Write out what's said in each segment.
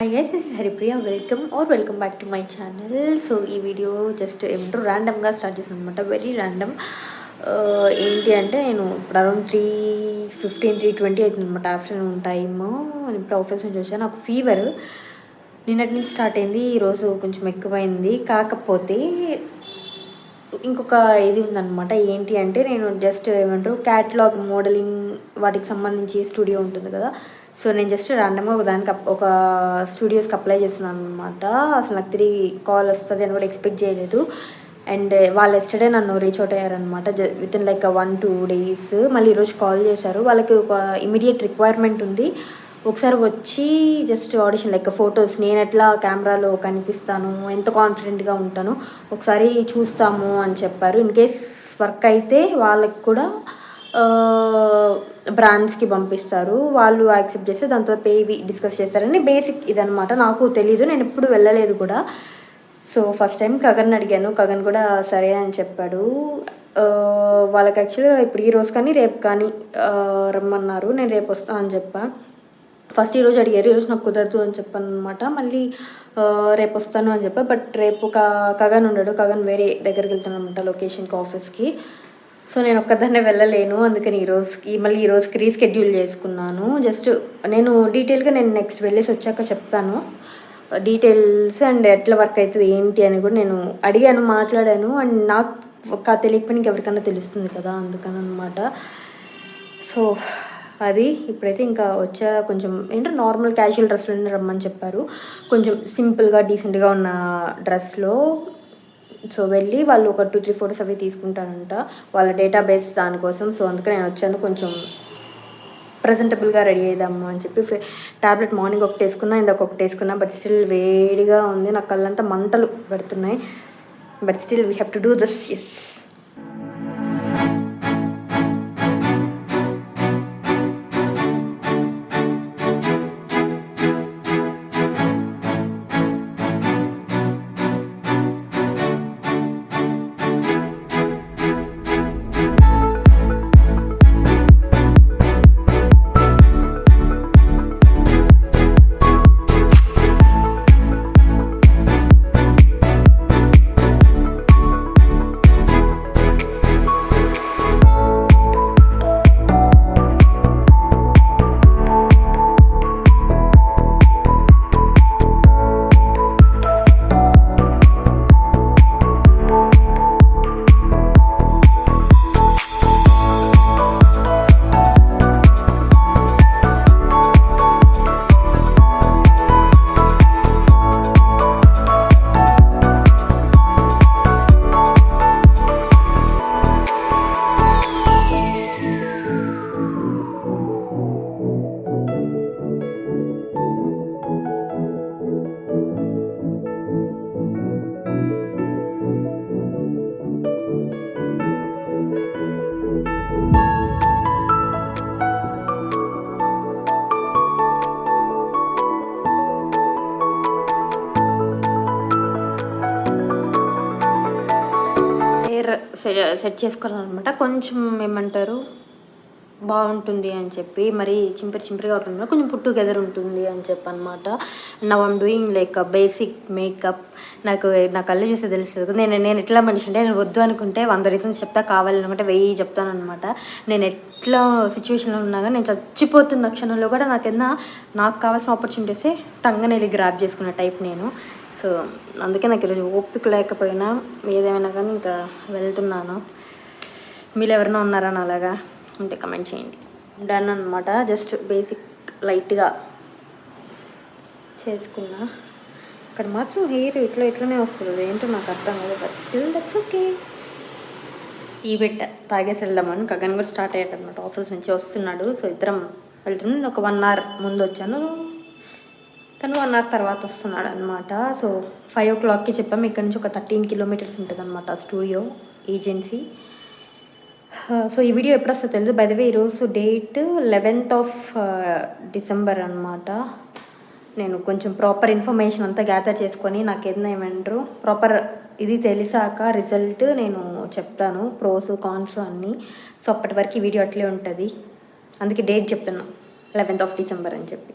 Hi guys, this is Haripriya. Welcome back to my channel. So ఈ video just ఏమంటూ ర్యాండమ్గా start చేసాను అనమాట. Very random. ఏంటి అంటే నేను ఇప్పుడు అరౌండ్ 3:20 అవుతుంది అనమాట. Afternoon time. నేను ఇప్పుడు ఆఫీస్ నుంచి వచ్చాను. నాకు ఫీవర్ నిన్నటి నుంచి స్టార్ట్ అయింది. ఈరోజు కొంచెం ఎక్కువైంది. కాకపోతే ఇంకొక ఇది ఉందన్నమాట. ఏంటి అంటే నేను జస్ట్ ఏమంటారు క్యాటలాగ్ మోడలింగ్ వాటికి సంబంధించి స్టూడియో ఉంటుంది కదా. సో నేను జస్ట్ ర్యాండమ్గా ఒక స్టూడియోస్కి అప్లై చేస్తున్నాను అనమాట. అసలు నాకు తిరిగి కాల్ వస్తుంది అని కూడా ఎక్స్పెక్ట్ చేయలేదు. అండ్ వాళ్ళు ఎస్టర్డే నన్ను రీచ్ అవుట్ అయ్యారనమాట. Within like 1-2 days. మళ్ళీ ఈరోజు కాల్ చేశారు. వాళ్ళకి ఒక ఇమీడియట్ రిక్వైర్మెంట్ ఉంది. ఒకసారి వచ్చి జస్ట్ ఆడిషన్ లైక్ ఫొటోస్ నేను ఎట్లా కెమెరాలో కనిపిస్తాను, ఎంత కాన్ఫిడెంట్గా ఉంటాను ఒకసారి చూస్తాము అని చెప్పారు. ఇన్ కేస్ వర్క్ అయితే వాళ్ళకి కూడా బ్రాండ్స్కి పంపిస్తారు. వాళ్ళు యాక్సెప్ట్ చేస్తే దాంతో పే డిస్కస్ చేస్తారని బేసిక్ ఇదనమాట. నాకు తెలీదు, నేను ఎప్పుడు వెళ్ళలేదు కూడా. సో ఫస్ట్ టైం గగన్ అడిగాను. గగన్ కూడా సరే అని చెప్పాడు. వాళ్ళకి యాక్చువల్గా ఇప్పుడు ఈరోజు కానీ రేపు కానీ రమ్మన్నారు. నేను రేపు వస్తాను అని చెప్పాను. ఫస్ట్ ఈరోజు అడిగారు, ఈరోజు నాకు కుదరదు అని చెప్పాను అనమాట. మళ్ళీ రేపు వస్తాను అని చెప్పా. బట్ రేపు గగన్ ఉండడు. గగన్ వేరే దగ్గరికి వెళ్తాను అనమాట, లొకేషన్కి, ఆఫీస్కి. సో నేను ఒక్కదాన్నే వెళ్ళలేను. అందుకని ఈరోజుకి రీస్కెడ్యూల్ చేసుకున్నాను. జస్ట్ నేను డీటెయిల్గా నెక్స్ట్ వెళ్ళేసి వచ్చాక చెప్తాను డీటెయిల్స్ అండ్ ఎట్లా వర్క్ అవుతుంది ఏంటి అని కూడా నేను అడిగాను, మాట్లాడాను. అండ్ నాకు తెలియకపోయినా ఎవరికన్నా తెలుస్తుంది కదా, అందుకని అనమాట. సో అది ఇప్పుడైతే ఇంకా కొంచెం ఏంటో నార్మల్ క్యాజువల్ డ్రెస్లోనే రమ్మని చెప్పారు. కొంచెం సింపుల్గా డీసెంట్గా ఉన్న డ్రెస్లో. సో వెళ్ళి వాళ్ళు ఒక 2-3 ఫొటోస్ అవి తీసుకుంటారంట, వాళ్ళ డేటాబేస్ దానికోసం. సో అందుకే నేను వచ్చాను, కొంచెం ప్రజెంటబుల్గా రెడీ అయిదాము అని చెప్పి. ట్యాబ్లెట్ మార్నింగ్ ఒకటి వేసుకున్నా, ఇందాక ఒకటి వేసుకున్నా. బట్ స్టిల్ వేడిగా ఉంది, నా కళ్ళంతా మంటలు పెడుతున్నాయి. But still we have to do this. Yes. Set చేసుకోవాలన్నమాట. కొంచెం ఏమంటారు బాగుంటుంది అని చెప్పి, మరి చింపిరిగా ఉంటుంది, కొంచెం పుట్ టుగెదర్ ఉంటుంది అని చెప్పి అనమాట. Now I'm doing like basic makeup. నాకు నా కళ్ళు చూస్తే తెలుస్తుంది. నేను ఎట్లా మనిషి అంటే, నేను వద్దు అనుకుంటే 100 రీజన్స్ చెప్తా, కావాలనుకుంటే 1000 చెప్తాను అనమాట. నేను ఎట్లా సిచ్యువేషన్లో ఉన్నా కానీ, నేను చచ్చిపోతున్న క్షణంలో కూడా నాకు కావాల్సిన ఆపర్చునిటీస్ టంగని వెళ్ళి గ్రాప్ చేసుకున్న టైప్ నేను. సో అందుకే నాకు ఈరోజు ఓపిక లేకపోయినా ఏదేమైనా కానీ ఇంకా వెళ్తున్నాను. మీరు ఎవరైనా ఉన్నారా అలాగా ఉంటే కమెంట్ చేయండి. డన్ అనమాట. జస్ట్ బేసిక్ లైట్గా చేసుకున్నా. ఇక్కడ మాత్రం హెయిర్ ఇట్లానే వస్తుంది, ఏంటో నాకు అర్థం కాదు. But still that's okay. Tea తాగేసి వెళ్దామని గగన్ కూడా స్టార్ట్ అయ్యాడు అనమాట. ఆఫీస్ నుంచి వస్తున్నాడు. సో ఇద్దరం వెళ్తున్నాం. నేను ఒక 1 hour ముందు వచ్చాను, తను 1 hour తర్వాత వస్తున్నాడు అనమాట. సో 5 o'clockకి చెప్పాము. ఇక్కడ నుంచి ఒక 13 kilometers ఉంటుంది అనమాట స్టూడియో ఏజెన్సీ. సో ఈ వీడియో ఎప్పుడు వస్తుందో తెలుసు. బై ద వే ఈరోజు డేట్ 11th of December అనమాట. నేను కొంచెం ప్రాపర్ ఇన్ఫర్మేషన్ అంతా గ్యాదర్ చేసుకొని నాకు ఏమంటారు ప్రాపర్ ఇది తెలిసాక రిజల్ట్ నేను చెప్తాను, ప్రోస్ కాన్స్ అన్నీ. సో అప్పటి వరకు ఈ వీడియో అట్లే ఉంటుంది. అందుకే డేట్ చెప్తున్నా 11th of December అని చెప్పి.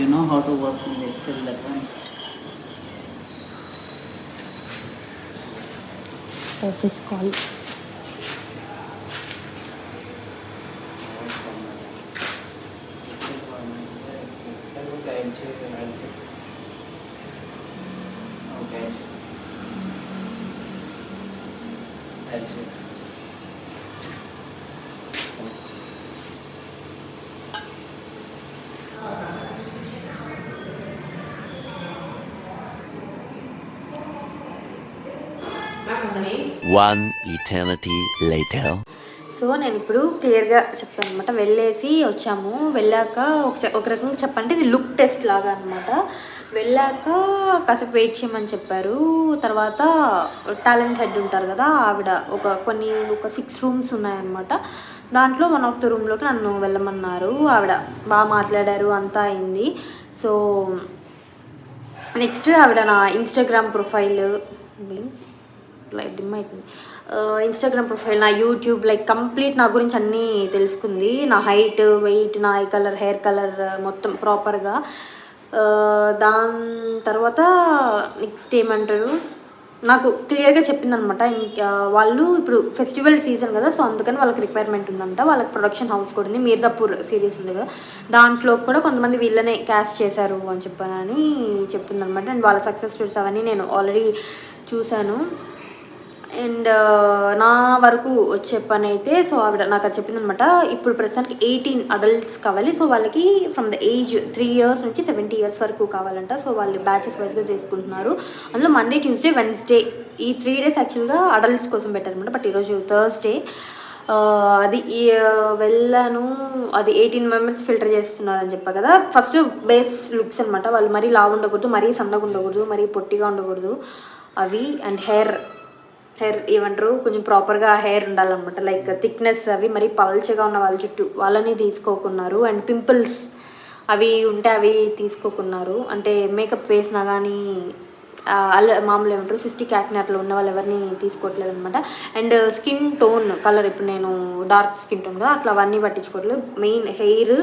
you know how to work in the Excel that one? Office call. One eternity later. So నేను ఇప్పుడు క్లియర్గా చెప్తాను అనమాట. వెళ్ళేసి వచ్చాము. వెళ్ళాక ఒక రకంగా చెప్పంటే ఇది లుక్ టెస్ట్ లాగా అనమాట. వెళ్ళాక కాసేపు వెయిట్ చేయమని చెప్పారు. తర్వాత టాలెంట్ హెడ్ ఉంటారు కదా, ఆవిడ ఒక 6 రూమ్స్ ఉన్నాయన్నమాట. దాంట్లో వన్ ఆఫ్ ద రూమ్లోకి నన్ను వెళ్ళమన్నారు. ఆవిడ బాగా మాట్లాడారు, అంతా అయింది. సో నెక్స్ట్ ఆవిడ నా ఇన్స్టాగ్రామ్ ప్రొఫైల్ డిమ్ అవుతుంది, ఇన్స్టాగ్రామ్ ప్రొఫైల్, నా యూట్యూబ్ కంప్లీట్ నా గురించి అన్నీ తెలుసుకుంది. నా హైట్, వెయిట్, నా ఐ కలర్, హెయిర్ కలర్ మొత్తం ప్రాపర్గా. దాని తర్వాత నెక్స్ట్ ఏమంటారు, నాకు క్లియర్గా చెప్పిందనమాట. ఇంకా వాళ్ళు ఇప్పుడు ఫెస్టివల్ సీజన్ కదా, సో అందుకని వాళ్ళకి రిక్వైర్మెంట్ ఉందంట. వాళ్ళకి ప్రొడక్షన్ హౌస్ కూడా ఉంది, మీర్జాపూర్ సిరీస్ ఉంది కదా, దాంట్లో కూడా కొంతమంది వీళ్ళనే క్యాస్ట్ చేశారు అని చెప్పానని చెప్పిందనమాట. అండ్ వాళ్ళ సక్సెస్ స్టోరీస్ అవన్నీ నేను ఆల్రెడీ చూశాను. అండ్ నా వరకు వచ్చే పని అయితే, సో ఆవిడ నాకు అది చెప్పిందనమాట. ఇప్పుడు ప్రస్తుతానికి 18 అడల్ట్స్ కావాలి. సో వాళ్ళకి ఫ్రమ్ ద ఏజ్ 3 years నుంచి 70 years వరకు కావాలంట. సో వాళ్ళు బ్యాచెస్ వైజ్గా తీసుకుంటున్నారు. అందులో మండే, ట్యూస్డే, వెన్స్డే ఈ 3 days యాక్చువల్గా అడల్ట్స్ కోసం పెట్టారనమాట. బట్ ఈరోజు థర్స్డే. అది వెళ్ళాను. అది 18 members ఫిల్టర్ చేస్తున్నారని చెప్పా కదా. ఫస్ట్ బేస్ లుక్స్ అనమాట. వాళ్ళు మరీ లావు ఉండకూడదు, మరీ సన్నగా ఉండకూడదు, మరీ పొట్టిగా ఉండకూడదు అవి. అండ్ హెయిర్ ఏమంటారు, కొంచెం ప్రాపర్గా హెయిర్ ఉండాలన్నమాట. థిక్నెస్ అవి మరీ పల్చగా ఉన్న వాళ్ళ చుట్టూ వాళ్ళని తీసుకోకున్నారు. అండ్ పింపుల్స్ అవి ఉంటే అవి తీసుకోకున్నారు. అంటే మేకప్ వేసినా కానీ మామూలు ఏమంటారు సిస్టిక్ యాక్నే అట్లా ఉన్న వాళ్ళు ఎవరిని తీసుకోవట్లేదు అనమాట. అండ్ స్కిన్ టోన్ కలర్, ఇప్పుడు నేను డార్క్ స్కిన్ టోన్ కదా, అట్లా అవన్నీ పట్టించుకోవట్లేదు. మెయిన్ హెయిర్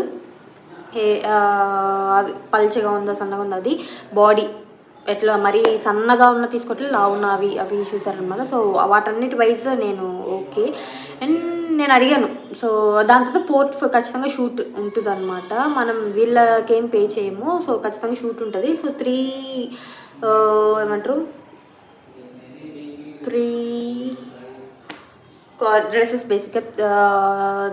అవి పల్చగా ఉందా, సన్నగా ఉందా, అది బాడీ ఎట్లా మరీ సన్నగా ఉన్న తీసుకోవట్లేదు, లావు ఉన్న అవి చూసారనమాట. సో వాటన్నిటి వైజ్ నేను ఓకే. అండ్ నేను అడిగాను. సో దాని తర్వాత ఖచ్చితంగా షూట్ ఉంటుంది అనమాట. మనం వీళ్ళకేం పే చేయము, సో ఖచ్చితంగా షూట్ ఉంటుంది. సో 3 డ్రెస్సెస్ బేసిక్గా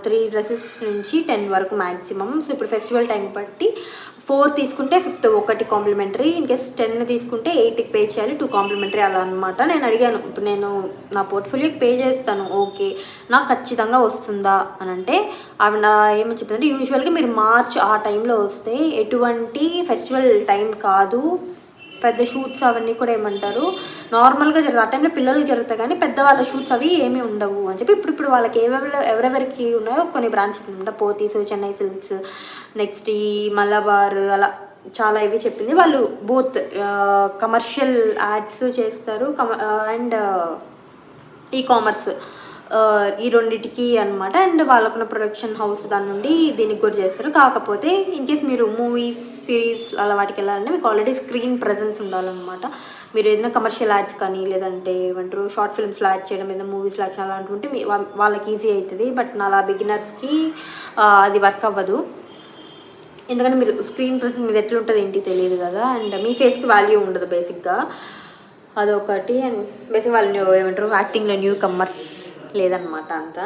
3 dresses నుంచి 10 వరకు మ్యాక్సిమం. సో ఇప్పుడు ఫెస్టివల్ టైం బట్టి 4 తీసుకుంటే 5th ఒకటి కాంప్లిమెంటరీ, ఇన్కేస్ 10 తీసుకుంటే 8కి పే చేయాలి, 2 కాంప్లిమెంటరీ అలా అనమాట. నేను అడిగాను, ఇప్పుడు నేను నా పోర్ట్ఫోలియోకి పే చేస్తాను, ఓకే నాకు ఖచ్చితంగా వస్తుందా అని అంటే ఆవిడ ఏమని చెప్పిందంటే, యూజువల్గా మీరు మార్చ్ ఆ టైంలో వస్తే ఎటువంటి ఫెస్టివల్ టైం కాదు, పెద్ద షూట్స్ అవన్నీ కూడా ఏమంటారు నార్మల్గా జరుగుతాయి. ఆ టైంలో పిల్లలకి జరుగుతాయి కానీ పెద్దవాళ్ళ షూట్స్ అవి ఏమీ ఉండవు అని చెప్పి ఇప్పుడు వాళ్ళకి ఎవరెవరికి ఉన్నాయో కొన్ని బ్రాంచెస్ ఉంటాయి. పోతీస్, చెన్నై సిల్క్స్, నెక్స్ట్ ఈ మలబార్, అలా చాలా ఇవి చెప్పింది. వాళ్ళు బోత్ కమర్షియల్ యాడ్స్ చేస్తారు అండ్ ఈ కామర్స్, ఈ రెండిటికి అనమాట. అండ్ వాళ్ళకున్న ప్రొడక్షన్ హౌస్ దాని నుండి దీనికి కూడా చేస్తారు. కాకపోతే ఇన్కేస్ మీరు మూవీస్, సిరీస్ అలా వాటికి వెళ్ళాలంటే మీకు ఆల్రెడీ స్క్రీన్ ప్రెజెన్స్ ఉండాలన్నమాట. మీరు ఏదైనా కమర్షియల్ యాడ్స్ కానీ లేదంటే ఏమంటారు షార్ట్ ఫిల్మ్స్లో యాడ్ చేయడం, ఏదైనా మూవీస్లో యాడ్ చేయాలి అనుకుంటే వాళ్ళకి ఈజీ అవుతుంది. బట్ అలా బిగినర్స్కి అది వర్క్ అవ్వదు. ఎందుకంటే మీరు స్క్రీన్ ప్రెజెన్స్ మీద ఎట్లుంటుంది ఏంటి తెలియదు కదా, అండ్ మీ ఫేస్కి వాల్యూ ఉండదు బేసిక్గా, అదొకటి. అండ్ బేసిక్ వాళ్ళు ఏమంటారు యాక్టింగ్లో న్యూ కమర్స్ లేదనమాట అంతా.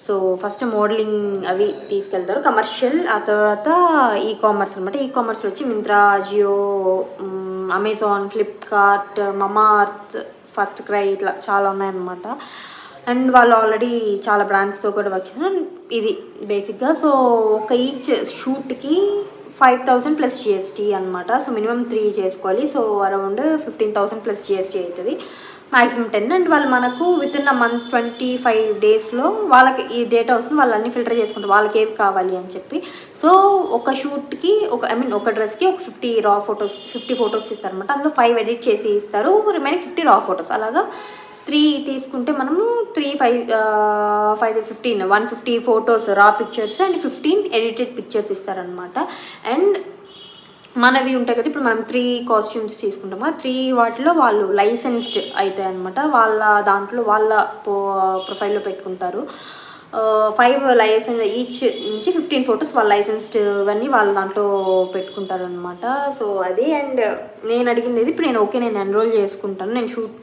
సో ఫస్ట్ మోడలింగ్ అవి తీసుకెళ్తారు కమర్షియల్, ఆ తర్వాత ఈ కామర్స్ అనమాట. ఈ కామర్స్లో వచ్చి మింత్రా, జియో, అమెజాన్, ఫ్లిప్కార్ట్, మమాఅర్త్, ఫస్ట్ క్రై, ఇట్లా చాలా ఉన్నాయన్నమాట. అండ్ వాళ్ళు ఆల్రెడీ చాలా బ్రాండ్స్తో కూడా వర్క్ చేస్తారు. ఇది బేసిక్గా. సో ఒక ఈచ్ షూట్కి 5,000 ప్లస్ జిఎస్టీ అనమాట. సో మినిమం 3 చేసుకోవాలి. సో అరౌండ్ 15,000 ప్లస్ జిఎస్టీ అవుతుంది, మ్యాక్సిమం 10. అండ్ వాళ్ళు మనకు విత్ ఇన్ అ మంత్ 25 daysలో వాళ్ళకి ఈ డేటా వస్తుంది, వాళ్ళు అన్నీ ఫిల్టర్ చేసుకుంటారు వాళ్ళకి ఏవి కావాలి అని చెప్పి. సో ఒక షూట్కి ఒక డ్రెస్కి ఒక 50 ఫొటోస్ ఇస్తారనమాట. అందులో 5 ఎడిట్ చేసి ఇస్తారు, రిమైనింగ్ 50 రా ఫొటోస్. అలాగా 3 తీసుకుంటే మనము 3, 5, 15, 150 ఫొటోస్ రా పిక్చర్స్ అండ్ 15 ఎడిటెడ్ పిక్చర్స్ ఇస్తారనమాట. అండ్ మనవి ఉంటాయి కదా, ఇప్పుడు మనం 3 కాస్ట్యూమ్స్ తీసుకుంటాము, 3 వాటిలో వాళ్ళు లైసెన్స్డ్ అవుతాయి అనమాట. వాళ్ళ దాంట్లో వాళ్ళ ప్రొఫైల్లో పెట్టుకుంటారు. 5 లైసెన్స్ ఈచ్ నుంచి 15 ఫొటోస్ వాళ్ళ లైసెన్స్డ్ అవన్నీ వాళ్ళ దాంట్లో పెట్టుకుంటారు అనమాట. సో అది. అండ్ నేను అడిగింది ఇప్పుడు నేను ఎన్రోల్ చేసుకుంటాను, నేను షూట్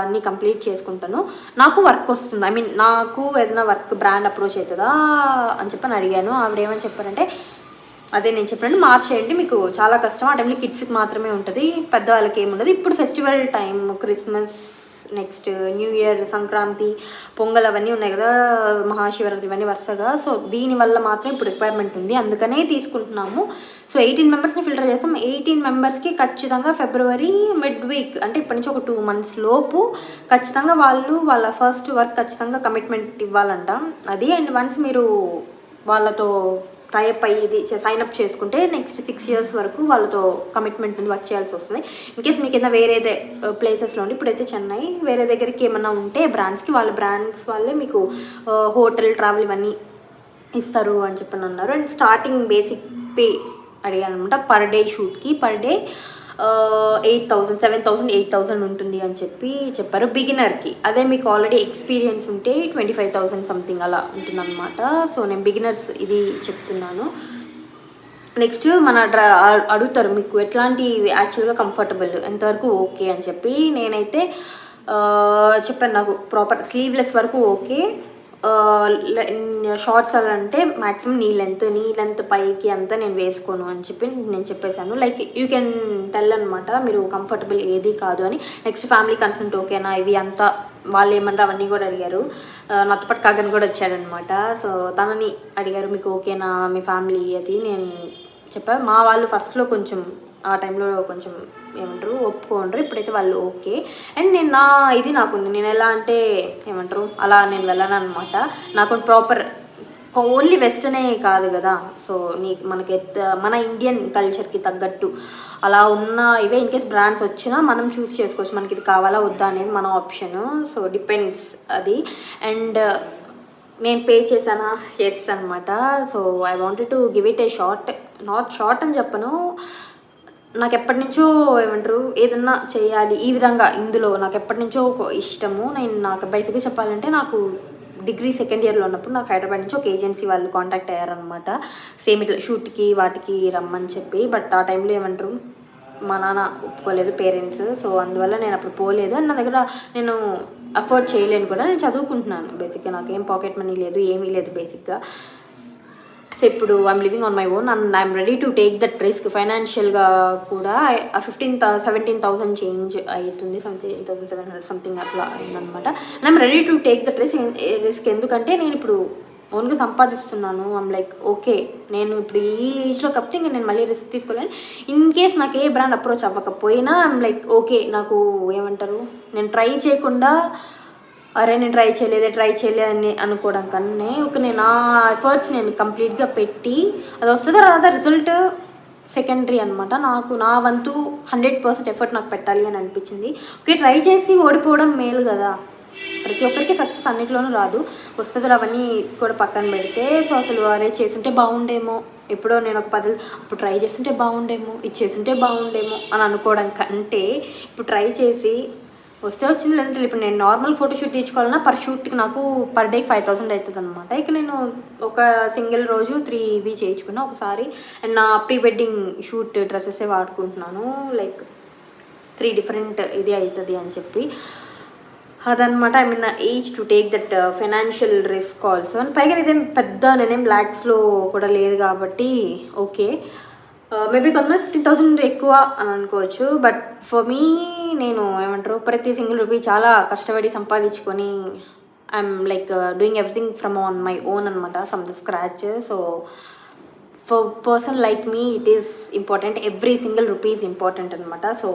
అన్నీ కంప్లీట్ చేసుకుంటాను, నాకు వర్క్ వస్తుంది, ఐ మీన్ నాకు ఏదైనా వర్క్ బ్రాండ్ అప్రోచ్ అవుతుందా అని చెప్పని అడిగాను. ఆవిడ ఏమని చెప్పారంటే, అదే నేను చెప్పాను, మార్చేయండి, మీకు చాలా కష్టం, ఆ టైంలో కిడ్స్కి మాత్రమే ఉంటుంది, పెద్దవాళ్ళకి ఏమి ఉండదు. ఇప్పుడు festival time, Christmas, next new year, Sankranti, pongal అవన్నీ ఉన్నాయి కదా, మహాశివరాత్రి ఇవన్నీ వరుసగా. సో దీనివల్ల మాత్రం ఇప్పుడు రిక్వైర్మెంట్ ఉంది, అందుకనే తీసుకుంటున్నాము. సో 18 మెంబర్స్ని ఫిల్టర్ చేస్తాం. 18 మెంబర్స్కి ఖచ్చితంగా ఫిబ్రవరి మిడ్ వీక్, అంటే ఇప్పటి నుంచి ఒక 2 months లోపు ఖచ్చితంగా వాళ్ళ ఫస్ట్ వర్క్ ఖచ్చితంగా కమిట్మెంట్ ఇవ్వాలంట అది. అండ్ వన్స్ మీరు వాళ్ళతో టైప్ అయ్యి ఇది సైన్అప్ చేసుకుంటే నెక్స్ట్ 6 years వరకు వాళ్ళతో కమిట్మెంట్ నుండి వర్క్ చేయాల్సి వస్తుంది. ఇన్కేస్ మీకు ఏదైనా వేరే ప్లేసెస్లో ఉండి, ఇప్పుడైతే చెన్నై, వేరే దగ్గరికి ఏమన్నా ఉంటే బ్రాండ్స్కి, వాళ్ళ బ్రాండ్స్ వాళ్ళే మీకు హోటల్, ట్రావెల్ ఇవన్నీ ఇస్తారు అని చెప్పని అన్నారు. అండ్ స్టార్టింగ్ బేసిక్ పే అడిగాను అనమాట. పర్ డే షూట్కి పర్ డే 8,000, 7,000, 8,000 ఉంటుంది అని చెప్పారు బిగినర్కి. అదే మీకు ఆల్రెడీ ఎక్స్పీరియన్స్ ఉంటే 25,000 సంథింగ్ అలా ఉంటుందన్నమాట. సో నేను బిగినర్స్ ఇది చెప్తున్నాను. నెక్స్ట్ అడుగుతారు మీకు ఎట్లాంటి యాక్చువల్గా కంఫర్టబుల్, ఎంతవరకు ఓకే అని చెప్పి. నేనైతే చెప్పాను నాకు ప్రాపర్ స్లీవ్లెస్ వరకు ఓకే, షార్ట్స్ అలా అంటే మ్యాక్సిమం నీ లెంత్ పైకి అంతా నేను వేసుకోను అని చెప్పి నేను చెప్పేశాను. లైక్ యూ కెన్ టెల్ అనమాట మీరు కంఫర్టబుల్ ఏది కాదు అని. నెక్స్ట్ ఫ్యామిలీ కన్సెంట్ ఓకేనా, ఇవి అంతా వాళ్ళు ఏమన్నారు అవన్నీ కూడా అడిగారు. నాతో పాటు కాగన్ కూడా వచ్చాడనమాట. సో తనని అడిగారు మీకు ఓకేనా మీ ఫ్యామిలీ అది. నేను చెప్పాను మా వాళ్ళు ఫస్ట్లో కొంచెం ఆ టైంలో కొంచెం ఏమంటారు ఒప్పుకోండ్రు, ఇప్పుడైతే వాళ్ళు ఓకే. అండ్ నేను నాకుంది, నేను ఎలా అంటే ఏమంటారు అలా నేను వెళ్ళను అనమాట. నాకు ప్రాపర్ ఓన్లీ వెస్టర్నే కాదు కదా, సో మనకి మన ఇండియన్ కల్చర్కి తగ్గట్టు అలా ఉన్న ఇవే. ఇన్కేస్ బ్రాండ్స్ వచ్చినా మనం చూస్ చేసుకోవచ్చు, మనకి ఇది కావాలా వద్దా అనేది మన ఆప్షను. సో డిపెండ్స్ అది. అండ్ నేను పే చేశానా, ఎస్ అనమాట. So I wanted to give it A short, not short అని చెప్పను, నాకు ఎప్పటి నుంచో ఏమంటారు ఏదన్నా చేయాలి ఈ విధంగా, ఇందులో నాకు ఎప్పటి నుంచో ఇష్టము. నాకు బేసిక్గా చెప్పాలంటే, నాకు డిగ్రీ సెకండ్ ఇయర్లో ఉన్నప్పుడు నాకు హైదరాబాద్ నుంచి ఒక ఏజెన్సీ వాళ్ళు కాంటాక్ట్ అయ్యారనమాట. సేమ్ ఇట్లా షూట్కి వాటికి రమ్మని చెప్పి. బట్ ఆ టైంలో ఏమంటారు మా నాన్న ఒప్పుకోలేదు, పేరెంట్స్. సో అందువల్ల నేను అప్పుడు పోలేదు. అండ్ నా దగ్గర నేను అఫోర్డ్ చేయలేను కూడా, నేను చదువుకుంటున్నాను బేసిక్గా, నాకేం పాకెట్ మనీ లేదు, ఏమీ లేదు బేసిక్గా. సో ఇప్పుడు I'm living on my own and I'm ready to take that risk. ఫైనాన్షియల్గా కూడా 17,000 చేంజ్ అవుతుంది, 17,700 సంథింగ్ అట్లా అయిందనమాట. And I'm ready to take that risk. ఎందుకంటే నేను ఇప్పుడు ఓన్గా సంపాదిస్తున్నాను. ఐమ్ లైక్ ఓకే, నేను ఇప్పుడు ఈ ఏజ్లో కాకపోతే ఇంకా నేను మళ్ళీ రిస్క్ తీసుకోలేను. ఇన్ కేస్ నాకు ఏ బ్రాండ్ అప్రోచ్ అవ్వకపోయినా ఐమ్ లైక్ ఓకే, నాకు ఏమంటారు నేను ట్రై చేయకుండా అరే నేను ట్రై చేయలేదు అని అనుకోవడం కన్నా నేను నా ఎఫర్ట్స్ నేను కంప్లీట్గా పెట్టి అది వస్తుందా రాదా రిజల్ట్ సెకండరీ అనమాట. నాకు నా వంతు 100% ఎఫర్ట్ నాకు పెట్టాలి అని అనిపించింది. ఓకే, ట్రై చేసి ఓడిపోవడం మేలు కదా, ప్రతి ఒక్కరికి సక్సెస్ అన్నిట్లోనూ రాదు, వస్తుంది అవన్నీ కూడా పక్కన పెడితే. సో అసలు అరే చేస్తుంటే బాగుండేమో, ఎప్పుడో నేను ఒక 10 అప్పుడు ట్రై చేస్తుంటే బాగుండేమో, ఇది చేస్తుంటే బాగుండేమో అని అనుకోవడం కంటే ఇప్పుడు ట్రై చేసి వస్తే వచ్చింది, లేదంటే ఇప్పుడు నేను నార్మల్ ఫోటోషూట్ తీసుకోవాలన్నా పర్ షూట్కి నాకు పర్ డేకి 5,000 అవుతుంది అనమాట. ఇక నేను ఒక సింగిల్ రోజు 3 ఇవి చేయించుకున్నా ఒకసారి. అండ్ నా ప్రీ వెడ్డింగ్ షూట్ డ్రెస్సెసే వాడుకుంటున్నాను, లైక్ 3 డిఫరెంట్ ఇది అవుతుంది అని చెప్పి అదనమాట. I mean age to take that financial risk also. And పైగా నేనేం ల్యాక్స్లో కూడా లేదు కాబట్టి ఓకే. మేబీ కొంతమంది 15,000 ఎక్కువ అని అనుకోవచ్చు, బట్ ఫర్ మీ నేను ఏమంటారు ప్రతి సింగిల్ రూపీ చాలా కష్టపడి సంపాదించుకొని I'm like doing everything from on my own అనమాట, from the scratch. So for person like me it is important, every single rupee is important అనమాట. సో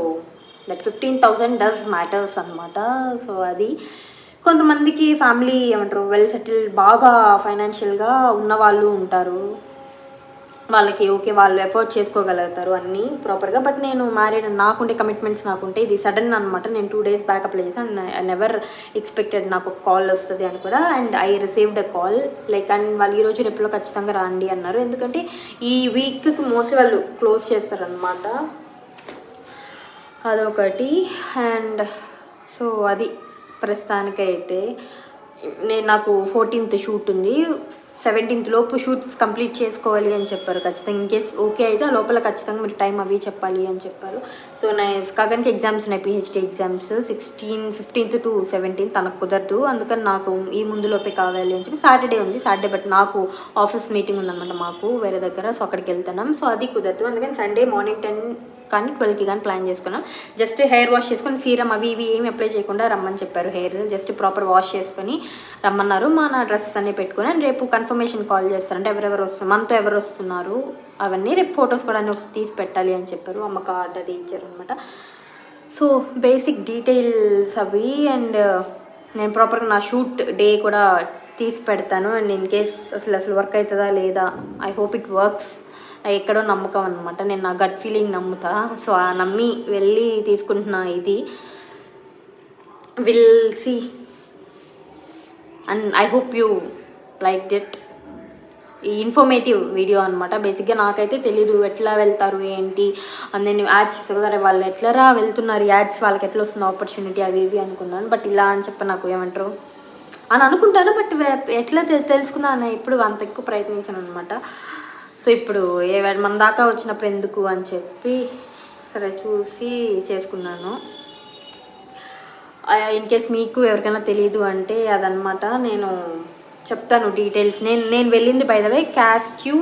దట్ 15,000 డస్ మ్యాటర్స్ అనమాట. So అది కొంతమందికి family ఏమంటారు well settle బాగా ఫైనాన్షియల్గా ఉన్న వాళ్ళు ఉంటారు, వాళ్ళకి ఓకే, వాళ్ళు ఎఫోర్డ్ చేసుకోగలుగుతారు అన్నీ ప్రాపర్గా. బట్ నేను మ్యారీడ్, నాకుండే కమిట్మెంట్స్ నాకుంటే, ఇది సడన్ అనమాట. నేను 2 days బ్యాక్ అప్లై చేశాను. ఐ నెవర్ ఎక్స్పెక్టెడ్ నాకు ఒక కాల్ వస్తుంది అని కూడా. And I received a call like, and వాళ్ళు ఈరోజు రేపులో ఖచ్చితంగా రాండి అన్నారు. ఎందుకంటే ఈ వీక్కి మోస్ట్లీ వాళ్ళు క్లోజ్ చేస్తారనమాట, అదొకటి. అండ్ సో అది ప్రస్తుతానికైతే నాకు 14th షూట్ ఉంది. 17th లోపు షూట్స్ కంప్లీట్ చేసుకోవాలి అని చెప్పారు ఖచ్చితంగా. ఇన్ కేస్ ఓకే అయితే ఆ లోపల ఖచ్చితంగా మీరు టైం అవి చెప్పాలి అని చెప్పారు. సో గగన్కి ఎగ్జామ్స్ ఉన్నాయి, PhD exams 15th to 17th. తనకు కుదరదు, అందుకని నాకు ఈ ముందులోపే కావాలి అని చెప్పి. సాటర్డే ఉంది, సాటర్డే బట్ నాకు ఆఫీస్ మీటింగ్ ఉందన్నమాట మాకు వేరే దగ్గర. సో అక్కడికి వెళ్తున్నాం. సో అది కుదరదు, అందుకని సండే మార్నింగ్ 10 కానీ 12కి కానీ ప్లాన్ చేసుకున్నాం. జస్ట్ హెయిర్ వాష్ చేసుకొని సీరం అవి ఇవి ఏమి అప్లై చేయకుండా రమ్మని చెప్పారు. హెయిర్ జస్ట్ ప్రాపర్ వాష్ చేసుకొని రమ్మన్నారు. నా డ్రెస్సెస్ అన్నీ పెట్టుకొని. అండ్ రేపు కన్ఫర్మేషన్ కాల్ చేస్తారంటే ఎవరెవరు వస్తున్నారు, మనతో ఎవరు వస్తున్నారు అవన్నీ రేపు ఫొటోస్ కూడా అన్నీ ఒకసారి తీసి పెట్టాలి అని చెప్పారు. అమ్మ కార్డ్ అది ఇచ్చారు అనమాట. సో బేసిక్ డీటెయిల్స్ అవి. అండ్ నేను ప్రాపర్గా నా షూట్ డే కూడా తీసి పెడతాను. అండ్ ఇన్ కేస్ అసలు వర్క్ అవుతుందా లేదా, ఐ హోప్ ఇట్ వర్క్స్. ఎక్కడో నమ్మకం అనమాట, నేను నా గట్ ఫీలింగ్ నమ్ముతా. సో ఆ నమ్మి వెళ్ళి తీసుకుంటున్నా. ఇది will see. And I hope you like it. ఈ ఇన్ఫర్మేటివ్ వీడియో అనమాట. బేసిక్గా నాకైతే తెలీదు ఎట్లా వెళ్తారు ఏంటి అని. నేను యాడ్స్ చూసారు, వాళ్ళు ఎట్లరా వెళ్తున్నారు యాడ్స్, వాళ్ళకి ఎట్లా వస్తుంది ఆపర్చునిటీ అవి ఇవి అనుకున్నాను. బట్ ఇలా అని చెప్పి నాకు ఏమంటారు అని అనుకుంటాను. బట్ ఎట్లా తెలుసుకున్నాను ఇప్పుడు అంత ఎక్కువ ప్రయత్నించాను అనమాట. సో ఇప్పుడు మన దాకా వచ్చినప్పుడు ఎందుకు అని చెప్పి సరే చూసి చేసుకున్నాను. ఇన్ కేస్ మీకు ఎవరికైనా తెలీదు అంటే అదనమాట. నేను చెప్తాను డీటెయిల్స్. నేను వెళ్ళింది బై ద వే క్యాస్ట్యూ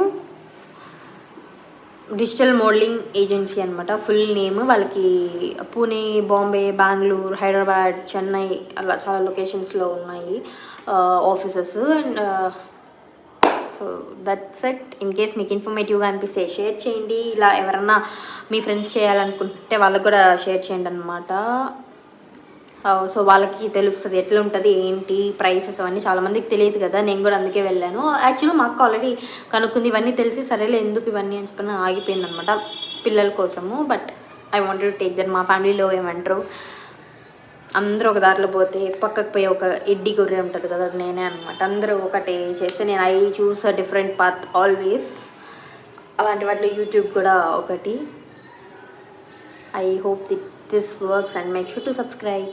డిజిటల్ మోడలింగ్ ఏజెన్సీ అనమాట ఫుల్ నేమ్. వాళ్ళకి పూణే, బాంబే, బెంగళూరు, హైదరాబాద్, చెన్నై అలా చాలా లొకేషన్స్లో ఉన్నాయి offices. And so that's it. In case మీకు ఇన్ఫర్మేటివ్గా అనిపిస్తే షేర్ చేయండి. ఇలా ఎవరన్నా మీ ఫ్రెండ్స్ చేయాలనుకుంటే వాళ్ళకి కూడా షేర్ చేయండి అనమాట. సో వాళ్ళకి తెలుస్తుంది ఎట్లా ఉంటుంది ఏంటి ప్రైసెస్ అవన్నీ. చాలామందికి తెలియదు కదా, నేను కూడా అందుకే వెళ్ళాను. యాక్చువల్లీ మా అక్క ఆల్రెడీ కనుక్కుంది, ఇవన్నీ తెలిసి సరేలే ఎందుకు ఇవన్నీ అని చెప్పి ఆగిపోయింది అనమాట పిల్లల కోసము. But I wanted to take that. మా ఫ్యామిలీలో ఏమంటారు, అందరూ ఒక దారిలో పోతే పక్కకు పోయి ఒక ఎడ్డి గొర్రె ఉంటుంది కదా, అది నేనే అనమాట. అందరూ ఒకటే చేస్తే నేను I choose a different path always. అలాంటి వాటిలో యూట్యూబ్ కూడా ఒకటి. I hope this works and make sure to subscribe.